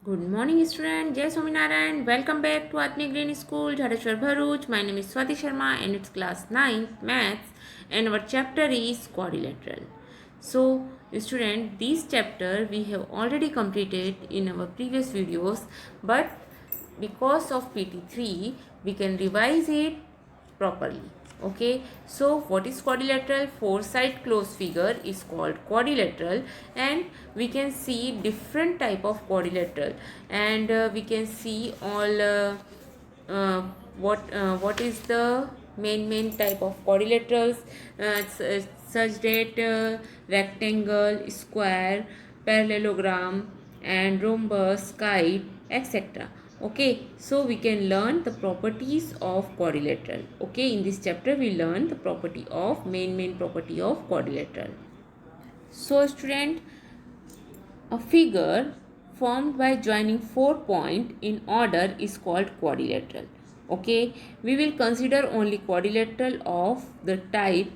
Good morning, student. Jai Swaminarayan. Welcome back to Atmi Green School, Jadeshwar Bharuch. My name is Swati Sharma and it's class 9th maths and our chapter is quadrilateral. So, student, this chapter we have already completed in our previous videos, but because of PT3, we can revise it properly. Okay, so what is quadrilateral? Four side closed figure is called quadrilateral, and we can see different type of quadrilateral, and we can see all uh, what is the main type of quadrilaterals, such that rectangle, square, parallelogram, and rhombus, kite, etc. Okay, so we can learn the properties of quadrilateral. Okay, in this chapter we learn the property of main property of quadrilateral. So student, a figure formed by joining four points in order is called quadrilateral. Okay, we will consider only quadrilateral of the type,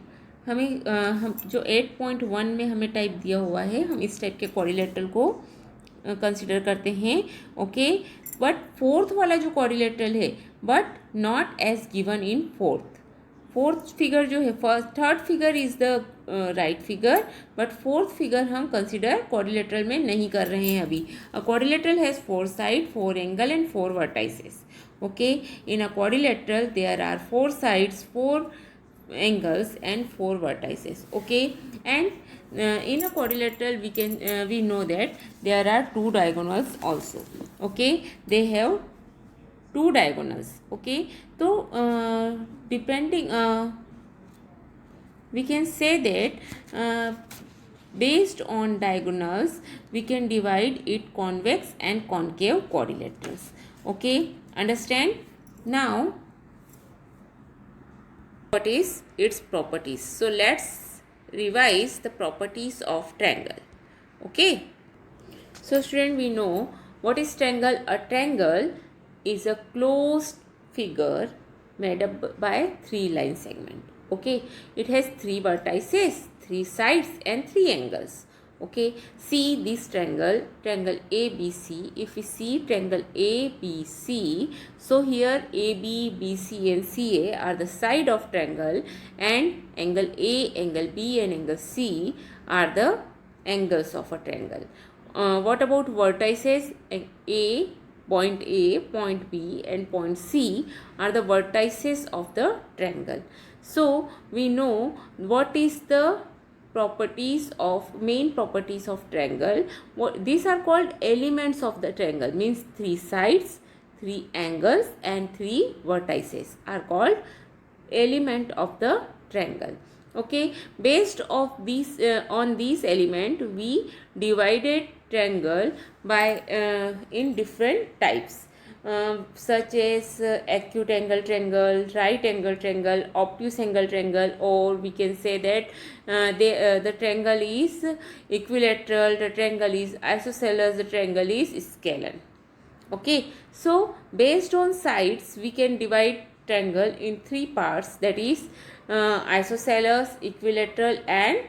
हम जो 8.1 में हमें type दिया हुआ है, हम इस type के क्वाड्रिलेटरल को कंसिडर करते हैं. ओके, बट फोर्थ वाला जो क्वाड्रिलेटरल है, but not as given in fourth figure जो है, first third figure is the right figure, but fourth figure हम कंसिडर क्वाड्रिलेटरल में नहीं कर रहे हैं अभी. A quadrilateral has four side, four angle and four vertices. Okay, in a quadrilateral there are four sides, four angles and four vertices. Okay, and in a quadrilateral we know that there are two diagonals also. Okay, they have two diagonals. Okay, so depending we can say that based on diagonals we can divide it convex and concave quadrilaterals. Okay, understand? Now what is its properties? So let's revise the properties of triangle. Okay, so student, we know what is triangle. A triangle is a closed figure made up by three line segment. Okay, it has three vertices, three sides and three angles. Okay, see this triangle, triangle ABC. If we see triangle ABC, so here AB, BC and CA are the side of triangle, and angle A, angle B and angle C are the angles of a triangle. What about vertices? Point A, point B and point C are the vertices of the triangle. So we know what is the properties of main properties of triangle. These are called elements of the triangle, means three sides, three angles and three vertices are called element of the triangle. Okay, based of these on these element we divided triangle by in different types, such as acute angle triangle, right angle triangle, obtuse angle triangle, or we can say that the triangle is equilateral, the triangle is isosceles, the triangle is scalene. Okay, so based on sides we can divide triangle in three parts, that is isosceles, equilateral and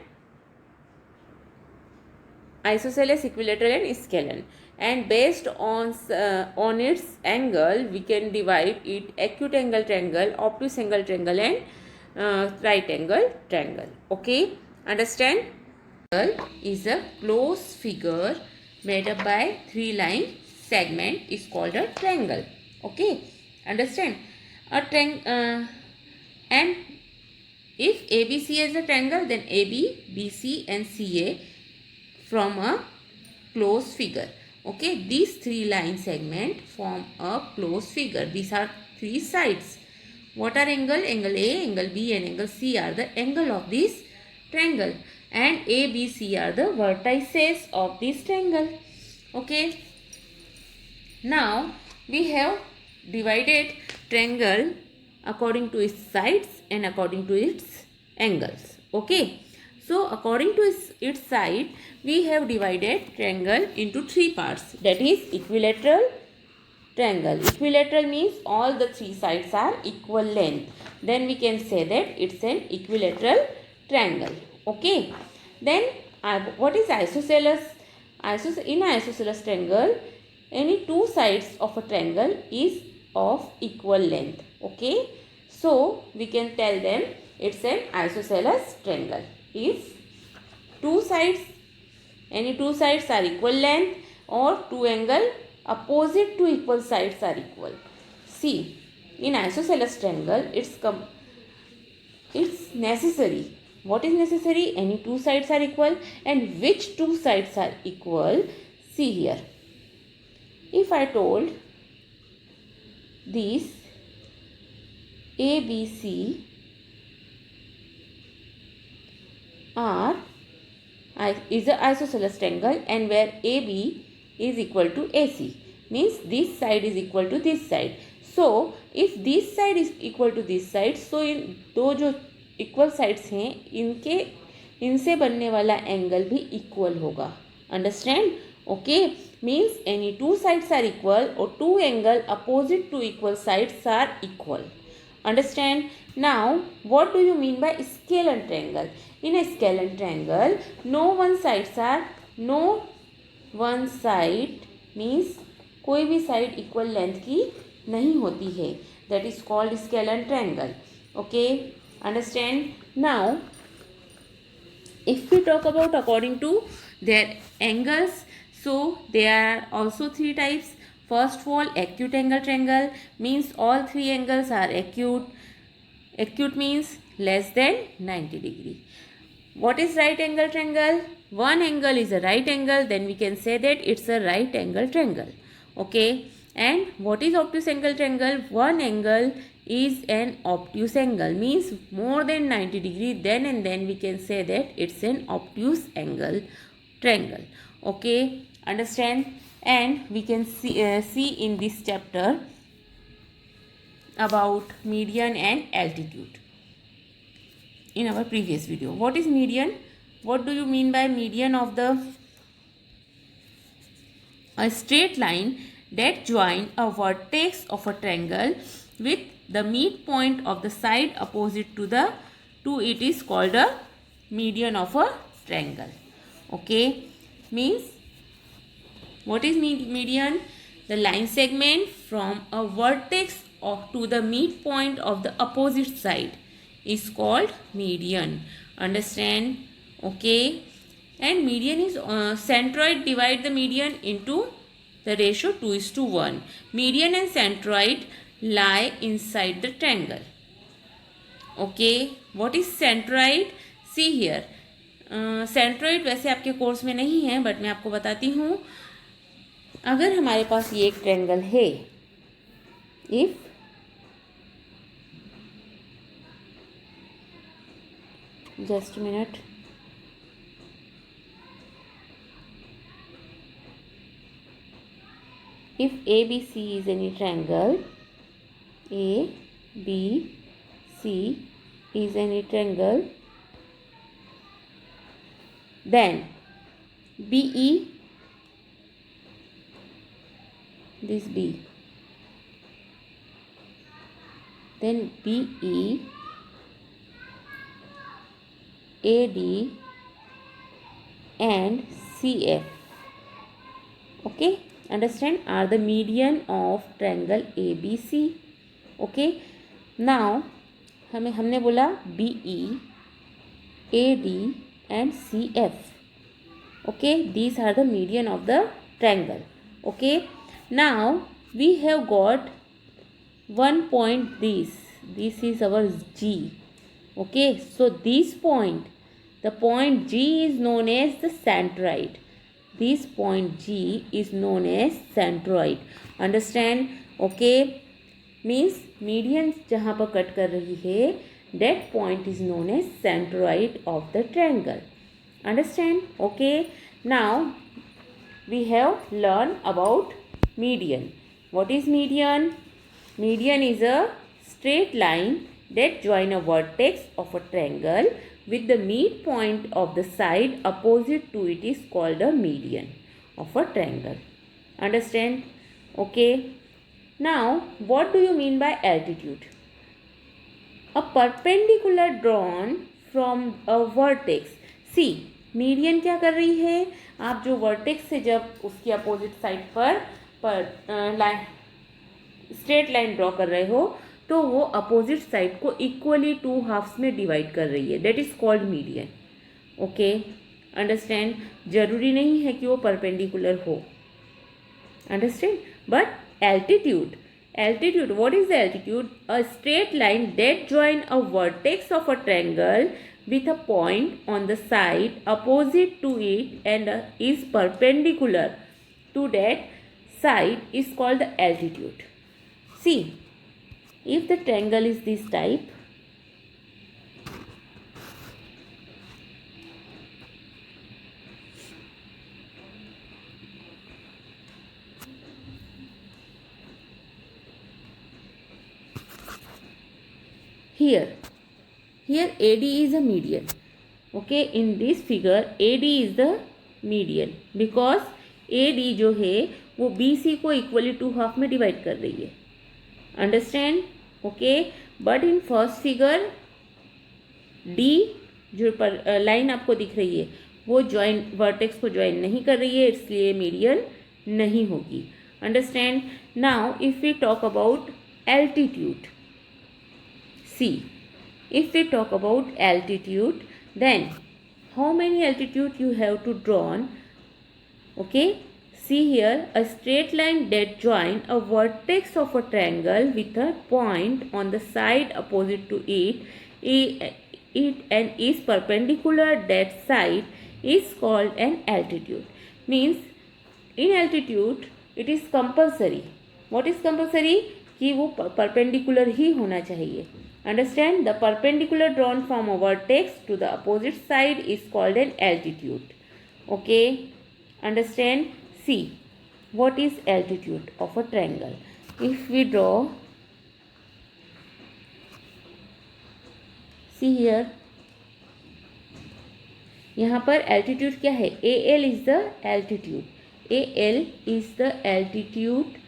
scalene. And based on its angle we can divide it acute angle triangle, obtuse angle triangle and right angle triangle. Okay, understand? Triangle is a closed figure made up by three line segment is called a triangle. Okay, understand? A triangle, and if ABC is a triangle, then AB, BC and CA from a closed figure. Okay, these three line segment form a closed figure. These are three sides. What are angle? Angle A, angle B and angle C are the angle of this triangle, and A, B, C are the vertices of this triangle. Okay, now we have divided triangle according to its sides and according to its angles. Okay, so according to its side we have divided triangle into three parts, that is equilateral triangle. Equilateral means all the three sides are equal length, then we can say that it's an equilateral triangle. Okay, then what is isosceles? In isosceles triangle any two sides of a triangle is of equal length. Okay, so we can tell them it's an isosceles triangle if two sides, any two sides are equal length or two angle opposite to equal sides are equal. See, in isosceles triangle it's necessary. What is necessary? Any two sides are equal. And which two sides are equal? See here, if I told these ABC are is an isosceles triangle, and where AB is equal to AC, means this side is equal to this side. So if this side is equal to this side, so इन दो जो equal sides हैं इनसे बनने वाला angle भी equal होगा. Understand? Okay, means any two sides are equal और two angle opposite to equal sides are equal. Understand? Now what do you mean by scalar triangle? In a scalar triangle, no one side means कोई भी side equal length की नहीं होती है. That is called scalar triangle. Okay, understand? Now if we talk about according to their angles, so there are also three types. First of all, acute angle triangle means all three angles are acute. Acute means less than 90 degree. What is right angle triangle? One angle is a right angle, then we can say that it's a right angle triangle. Okay. And what is obtuse angle triangle? One angle is an obtuse angle, means more than 90 degree, then and then we can say that it's an obtuse angle triangle. Okay, understand? And we can see in this chapter about median and altitude in our previous video. What is median? What do you mean by median of a straight line that join a vertex of a triangle with the midpoint of the side opposite to it is called a median of a triangle. Okay, means what is median? The line segment from a vertex to the midpoint of the opposite side is called median. Understand? Okay. And median is centroid divide the median into the ratio 2:1. Median and centroid lie inside the triangle. Okay. What is centroid? See here. Centroid वैसे आपके course में नहीं है, but मैं आपको बताती हूँ. अगर हमारे पास ये एक ट्रायंगल है, if just minute, if ABC is any triangle, ABC is any triangle, then BE, this B, then BE, AD and CF, okay, understand, are the median of triangle ABC. Okay, now हमने बोला BE, AD and CF. Okay, these are the median of the triangle. Okay, now we have got one point, this is our G. Okay, so this point, the point G is known as the centroid. This point G is known as centroid. Understand? Okay, means median जहाँ पर cut कर रही है, that point is known as centroid of the triangle. Understand? Okay, now we have learned about median. What is median? Median is a straight line that join a vertex of a triangle with the midpoint of the side opposite to it is called a median of a triangle. Understand? Okay. Now, what do you mean by altitude? A perpendicular drawn from a vertex. See, median क्या कर रही है? आप जो vertex से जब उसकी opposite side पर पर लाइन स्ट्रेट लाइन ड्रॉ कर रहे हो तो वो अपोजिट साइड को इक्वली 2 हाफ्स में डिवाइड कर रही है, that is called median. Okay, understand. जरूरी नहीं है कि वो परपेंडिकुलर हो, understand. But altitude, what is the altitude? A straight line that join a vertex of a triangle with a point on the side opposite to it and is perpendicular to that side is called the altitude. See, if the triangle is this type, here AD is a median. Okay, in this figure AD is the median because AD जो है वो BC को equally 2 half में divide कर रही है, understand. Okay, but in first figure D जो पर लाइन आपको दिख रही है वो ज्वाइन वर्टेक्स को ज्वाइन नहीं कर रही है, इसलिए मीडियन नहीं होगी, understand. Now if we talk about altitude, see, if we talk about altitude, then how many altitude you have to draw? Okay, see here, a straight line that join a vertex of a triangle with a point on the side opposite to it and is perpendicular that side is called an altitude. Means in altitude it is compulsory. What is compulsory? कि वो perpendicular ही होना चाहिए, understand. The perpendicular drawn from a vertex to the opposite side is called an altitude. Okay, understand. See, what is altitude of a triangle? If we draw, see here, यहाँ पर altitude क्या है? AL is the altitude. AL is the altitude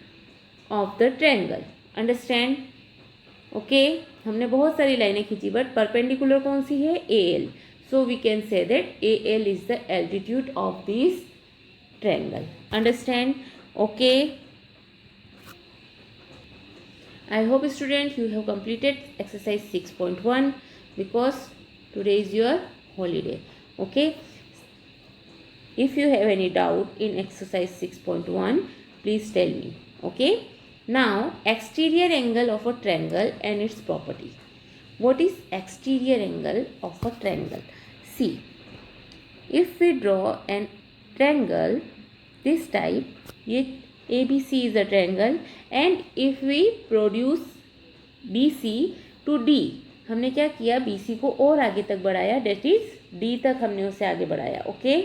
of the triangle, understand. Okay, हमने बहुत सारी लाइनें खींची but perpendicular कौन सी है? AL. So we can say that AL is the altitude of this triangle, understand. Okay, I hope student you have completed exercise 6.1 because today is your holiday. Okay, if you have any doubt in exercise 6.1 please tell me. ओके, now exterior angle of a triangle and its property. What is exterior angle of a triangle? See, if we draw an triangle this type, ABC is a triangle, and if we produce BC to D, हमने क्या किया? BC को और आगे तक बढ़ाया, that is D तक हमने उसे आगे बढ़ाया. Okay,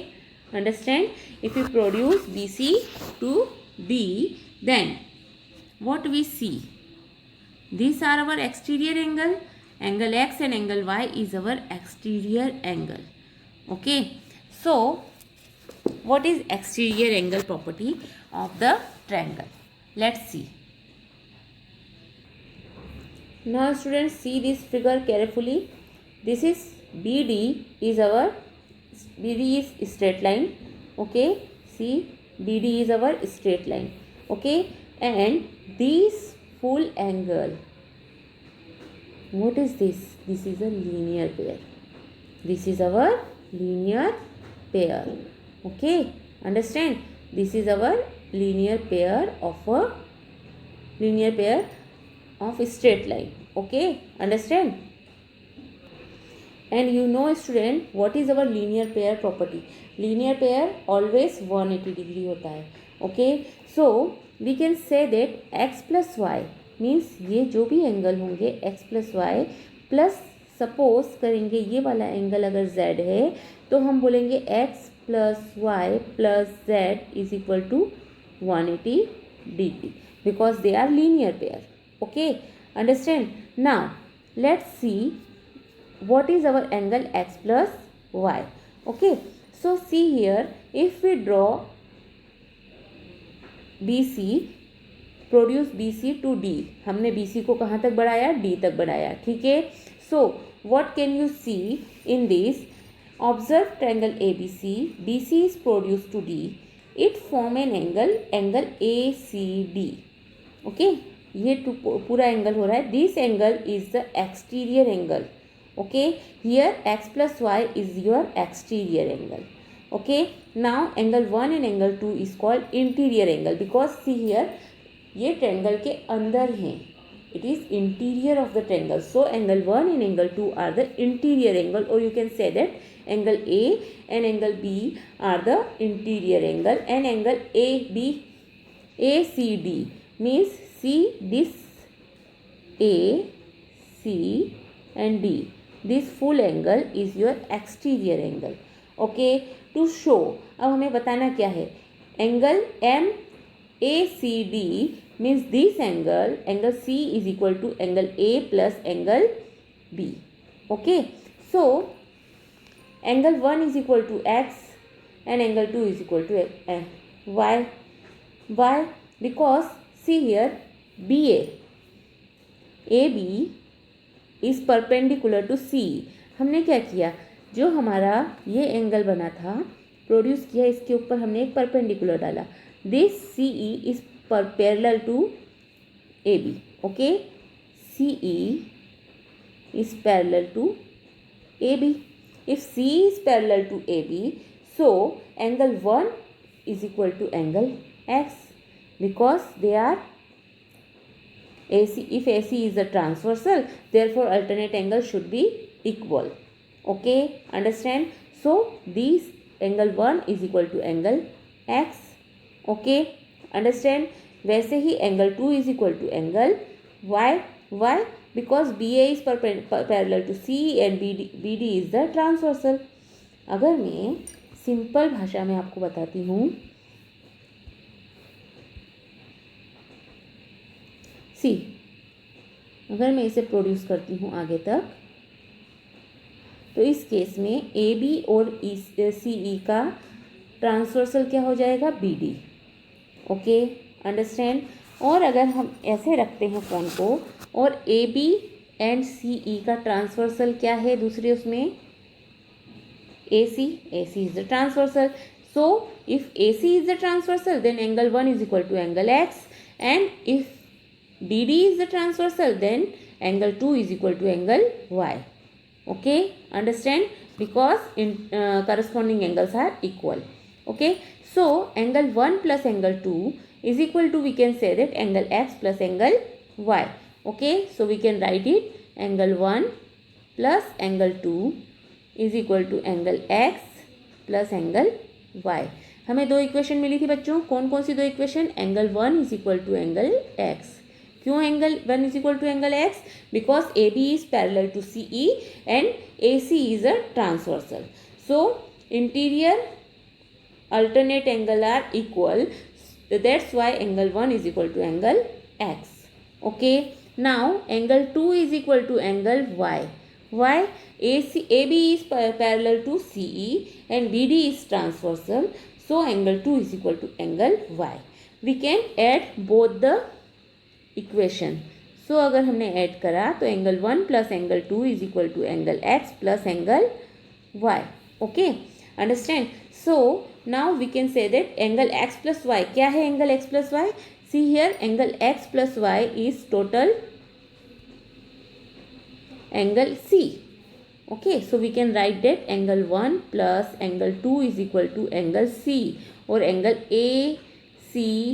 understand. If we produce BC to D, then what we see? These are our exterior angle. Angle X and angle Y is our exterior angle. Okay, so what is exterior angle property of the triangle? Let's see. Now students, see this figure carefully. This is BD is straight line. Okay, see, BD is our straight line. Okay, and this full angle, what is this? This is a linear pair. This is our linear pair. Okay, understand. This is our linear pair of straight line. Okay, understand. And you know student, what is our linear pair property? Linear pair always 180 degree होता है. Okay, so we can say that x plus y means ये जो भी angle होंगे x plus y plus suppose करेंगे ये वाला angle अगर z है तो हम बोलेंगे x plus y plus z is equal to 180 degree because they are linear pair. Okay, understand. Now let's see what is our angle x plus y. Okay, so see here, if we draw BC, produce BC to D, हमने BC को कहाँ तक बढ़ाया? D तक बढ़ाया. ठीक है, so what can you see in this? Observe triangle ABC. BC is produced to D. It form an angle ACD. ओके, ये पूरा एंगल हो रहा है. This angle is the exterior angle. Okay, here x plus y is your exterior angle. Okay, now angle 1 and angle 2 is called interior angle because see here, ये triangle के अंदर हैं. It is interior of the triangle. So angle 1 and angle 2 are the interior angle, or you can say that angle A and angle B are the interior angle, and angle ACD means see this A, C and D. This full angle is your exterior angle. Okay, to show, अब हमें बताना क्या है. Angle MACD means this angle C is equal to angle A plus angle B. Okay, so angle 1 is equal to X and angle 2 is equal to Y. Why? Because see here, AB is perpendicular to C. हमने क्या किया, जो हमारा ये angle बना था, produce किया, इसके ऊपर हमने एक परपेंडिकुलर डाला. This CE is parallel to AB. Okay, CE is parallel to AB. If C is parallel to AB, so angle 1 is equal to angle X because they are AC. If AC is a transversal, therefore alternate angle should be equal. Okay, understand? So this angle 1 is equal to angle X. Okay, understand? वैसे ही angle 2 is equal to angle Y. Why? Because BA is parallel to C and BD is the transversal. अगर मैं simple भाषा में आपको बताती हूँ, सी, अगर मैं इसे प्रोड्यूस करती हूँ आगे तक, तो इस केस में AB और CE का ट्रांसवर्सल क्या हो जाएगा, BD. Okay, understand? और अगर हम ऐसे रखते हैं फ़ोन को, और AB एंड CE का ट्रांसवर्सल क्या है दूसरे उसमें, AC is the transversal. So if AC is the transversal, then angle 1 is equal to angle X, and if BD is the transversal, then angle 2 is equal to angle Y. Okay, understand? Because corresponding angles are equal. Okay, so angle 1 plus angle 2 is equal to, we can say that, angle X plus angle Y. Okay, so we can write it, angle 1 plus angle 2 is equal to angle X plus angle Y. हमें दो equation मिली थी बच्चों. कौन कौन सी दो equation? Angle 1 is equal to angle X. क्यों angle 1 is equal to angle X? Because AB is parallel to CE and AC is a transversal. So interior alternate angle are equal. That's why angle 1 is equal to angle X. Okay, now angle 2 is equal to angle Y. Why? AB is parallel to CE and BD is transversal. So angle 2 is equal to angle Y. We can add both the equation. So अगर हमने add करा तो angle 1 plus angle 2 is equal to angle X plus angle Y. Okay, understand? So now we can say that angle X plus Y, क्या है angle X plus Y? See here, angle X plus Y is total angle C. Okay, so we can write that angle 1 plus angle 2 is equal to angle C, or angle ACD.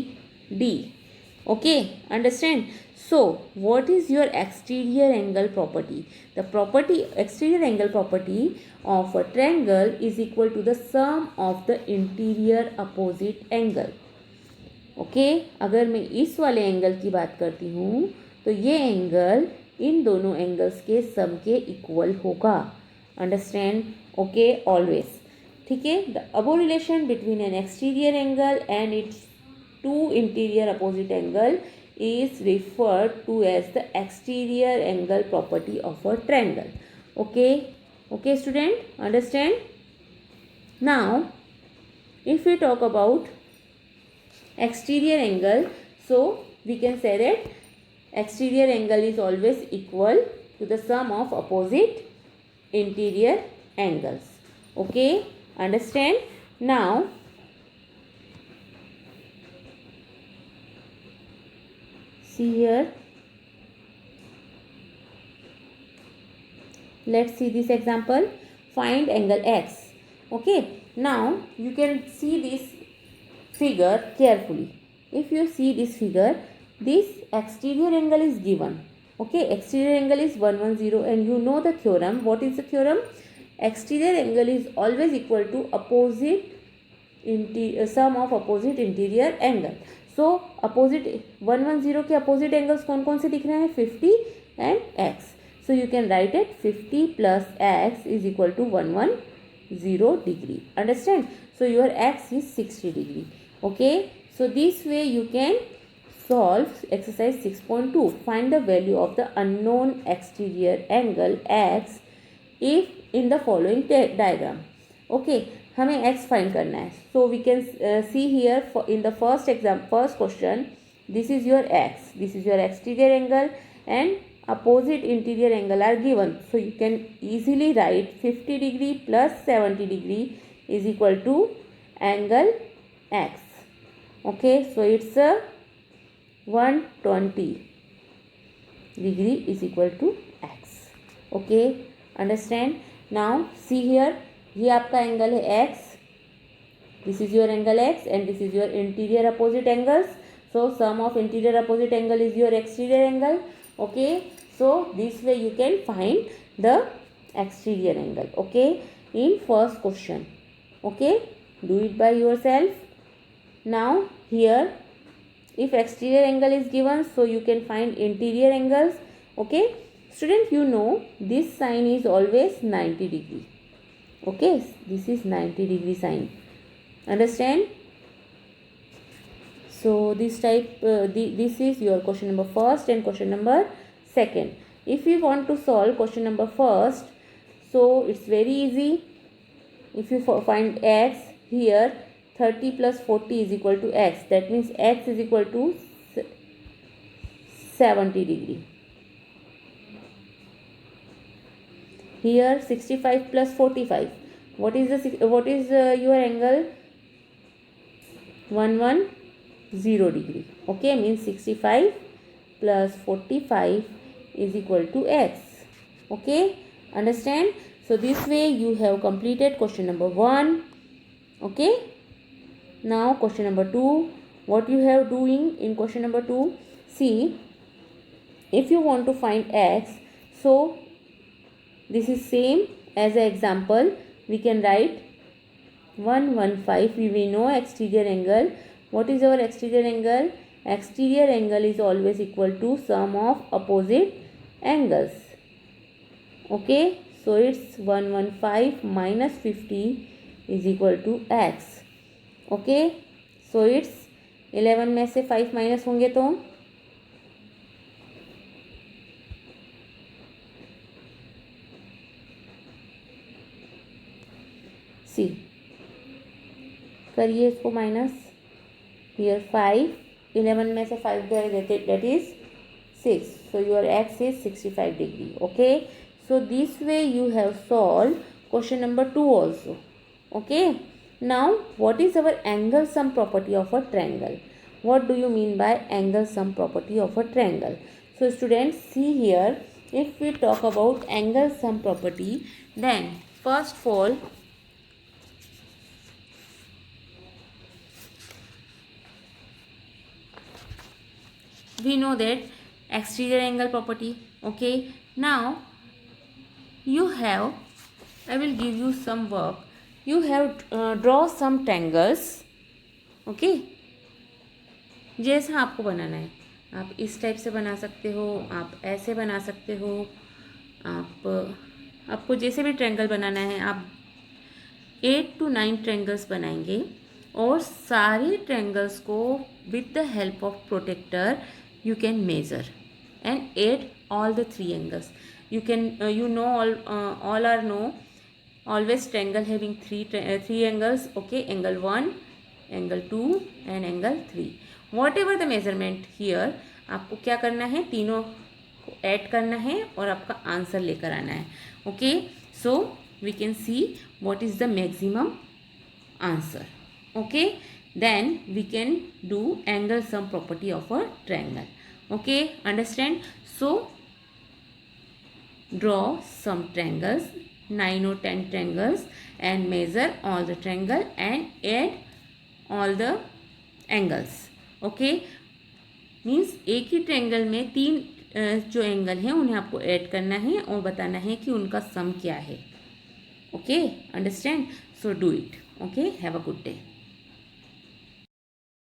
Okay, understand? So what is your exterior angle property? The exterior angle property of a triangle is equal to the sum of the interior opposite angle. Okay, अगर मैं इस वाले angle की बात करती हूँ तो ये एंगल इन दोनों एंगल्स के सम के इक्वल होगा. अंडरस्टैंड? Okay, always. ठीक है, the above relation between N exterior angle and it's to interior opposite angle is referred to as the exterior angle property of a triangle. Okay student, understand? Now if we talk about exterior angle, so we can say that exterior angle is always equal to the sum of opposite interior angles. Okay, understand? Now See here, let's see this example. Find angle x. Okay, now you can see this figure carefully. If you see this figure, this exterior angle is given. Okay, exterior angle is 110, and you know the theorem. What is the theorem? Exterior angle is always equal to sum of opposite interior angle. So opposite 110 के opposite angles कौन कौन से दिख रहे हैं? 50 and x. So you can write it 50 plus x is equal to 110 degree. Understand? So your x is 60 degree. Okay, so this way you can solve exercise 6.2. Find the value of the unknown exterior angle x if in the following diagram. Okay, हमें x find करना है. So we can see here in the first question, this is your x, this is your exterior angle, and opposite interior angle are given. So you can easily write 50 degree plus 70 degree is equal to angle x. Okay, so it's a 120 degree is equal to x. Okay, understand? Now see here, ये आपका angle है x, this is your angle x, and this is your interior opposite angles. So sum of interior opposite angle is your exterior angle. Okay, so this way you can find the exterior angle. Okay, in first question. Okay, do it by yourself. Now here, if exterior angle is given, so you can find interior angles. Okay, student, you know this sign is always 90 degree. Okay, this is 90 degree sign. Understand? So this type, this is your question number first and question number second. If you want to solve question number first, so it's very easy. If you find x here, 30 plus 40 is equal to x. That means x is equal to 70 degree. Here 65 plus 45. What is your angle? 110 degree. Okay, means 65 plus 45 is equal to x. Okay, understand? So this way you have completed question number 1. Okay, now question number 2. What you have doing in question number 2? See, if you want to find x, so this is same as an example. We can write 115. We know exterior angle. What is our exterior angle? Exterior angle is always equal to sum of opposite angles. Okay, so it's 115 minus 50 is equal to x. Okay, so it's 11 में से 5 minus होंगे तो सी करिए इसको minus. Here 5, 11 में से 5 देते, that is 6. So your x is 65 degree. Okay, so this way you have solved question number 2 also. Okay, now what is our angle sum property of a triangle? What do you mean by angle sum property of a triangle? So students, see here, if we talk about angle sum property, then first of all, we know that exterior angle property. Okay, now you have, I will give you some work. You have draw some triangles. Okay, जैसा आपको बनाना है, आप इस type से बना सकते हो, आप ऐसे बना सकते हो, आपको जैसे भी ट्रायंगल बनाना है, आप 8 to 9 ट्रायंगल्स बनाएंगे और सारे ट्रायंगल्स को with the help of protector you can measure and add all the 3 angles. You can you know all are know always triangle having three angles. Okay, angle 1, angle 2 and angle 3. Whatever the measurement here, आपको क्या करना है, तीनों को add करना है और आपका आंसर लेकर आना है. Okay, so we can see what is the maximum answer. ओके, then we can do angle sum property of a triangle. Okay, understand? So draw some triangles, 9 or 10 triangles, and measure all the triangle and add all the angles. Okay, means एक ही triangle में तीन जो angle हैं उन्हें आपको add करना है और बताना है कि उनका सम क्या है. Okay, understand? So do it. Okay, have a good day.